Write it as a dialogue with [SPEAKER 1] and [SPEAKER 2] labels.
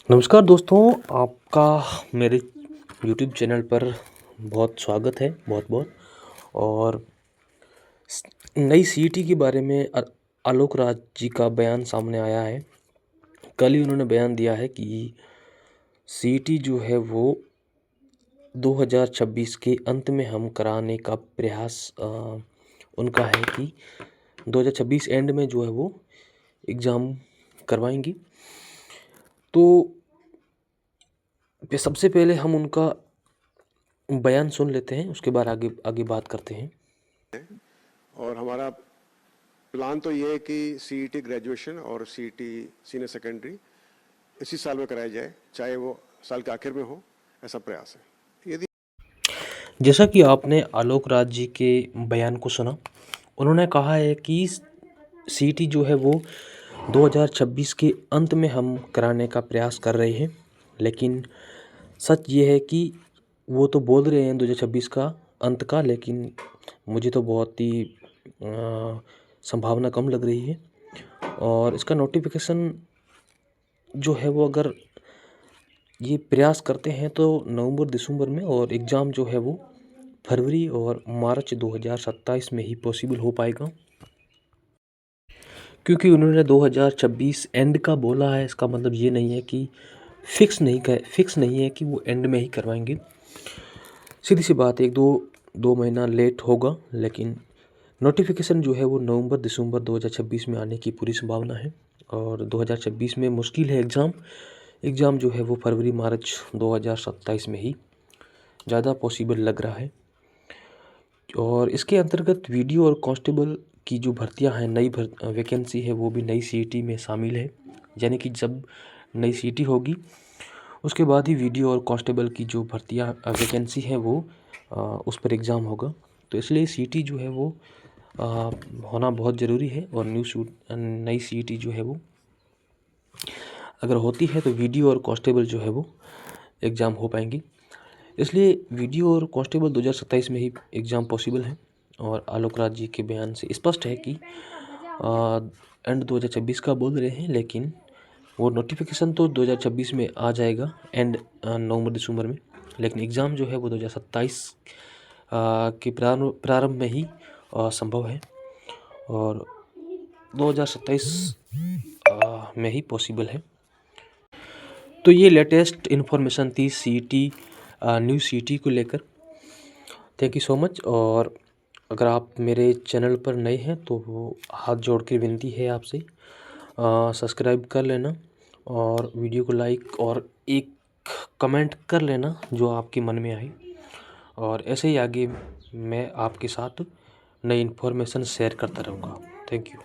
[SPEAKER 1] नमस्कार दोस्तों, आपका मेरे यूट्यूब चैनल पर बहुत स्वागत है, बहुत-बहुत। और नई सीईटी के बारे में आलोक राज जी का बयान सामने आया है। कल ही उन्होंने बयान दिया है कि सीईटी जो है वो 2026 के अंत में हम कराने का प्रयास उनका है कि 2026 एंड में जो है वो एग्ज़ाम करवाएंगे। तो सबसे पहले हम उनका बयान सुन लेते हैं, उसके बाद आगे आगे बात करते हैं।
[SPEAKER 2] और हमारा प्लान तो ये है कि सीईटी ग्रेजुएशन और सीईटी सीनियर सेकेंडरी इसी साल में कराया जाए, चाहे वो साल के आखिर में हो, ऐसा प्रयास है। यदि
[SPEAKER 1] जैसा कि आपने आलोक राज जी के बयान को सुना, उन्होंने कहा है कि सीईटी जो है वो 2026 के अंत में हम कराने का प्रयास कर रहे हैं, लेकिन सच ये है कि वो तो बोल रहे हैं 2026 का अंत का, लेकिन मुझे तो बहुत ही संभावना कम लग रही है। और इसका नोटिफिकेशन जो है वो अगर ये प्रयास करते हैं तो नवंबर दिसंबर में, और एग्ज़ाम जो है वो फरवरी और मार्च 2027 में ही पॉसिबल हो पाएगा। क्योंकि उन्होंने 2026 एंड का बोला है, इसका मतलब ये नहीं है कि फिक्स नहीं है कि वो एंड में ही करवाएंगे। सीधी सी बात है, 2 महीना लेट होगा, लेकिन नोटिफिकेशन जो है वो नवंबर दिसंबर 2026 में आने की पूरी संभावना है। और 2026 में मुश्किल है एग्ज़ाम जो है वो फरवरी मार्च 2027 में ही ज़्यादा पॉसिबल लग रहा है। और इसके अंतर्गत वीडियो और कांस्टेबल की जो भर्तियां हैं, नई वैकेंसी है, वो भी नई सीईटी में शामिल है। यानी कि जब नई सीईटी होगी उसके बाद ही वीडियो और कांस्टेबल की जो भर्तियां वैकेंसी है वो उस पर एग्ज़ाम होगा। तो इसलिए सीईटी जो है वो होना बहुत ज़रूरी है। और नई सीईटी जो है वो अगर होती है तो वीडियो और कांस्टेबल जो है वो एग्ज़ाम हो पाएंगी। इसलिए वीडियो और कांस्टेबल 2027 में ही एग्ज़ाम पॉसिबल है। और आलोक राज जी के बयान से स्पष्ट है कि एंड 2026 का बोल रहे हैं, लेकिन वो नोटिफिकेशन तो 2026 में आ जाएगा एंड नवंबर दिसंबर में, लेकिन एग्ज़ाम जो है वो 2027 के प्रारंभ में ही संभव है। और 2027 में ही पॉसिबल है। तो ये लेटेस्ट इन्फॉर्मेशन थी सीईटी न्यू सीईटी को लेकर। Thank you so much. और अगर आप मेरे चैनल पर नए हैं तो वो हाथ जोड़ के विनती है आपसे, सब्सक्राइब कर लेना और वीडियो को लाइक और एक कमेंट कर लेना जो आपके मन में आए। और ऐसे ही आगे मैं आपके साथ नई इन्फॉर्मेशन शेयर करता रहूँगा। Thank you.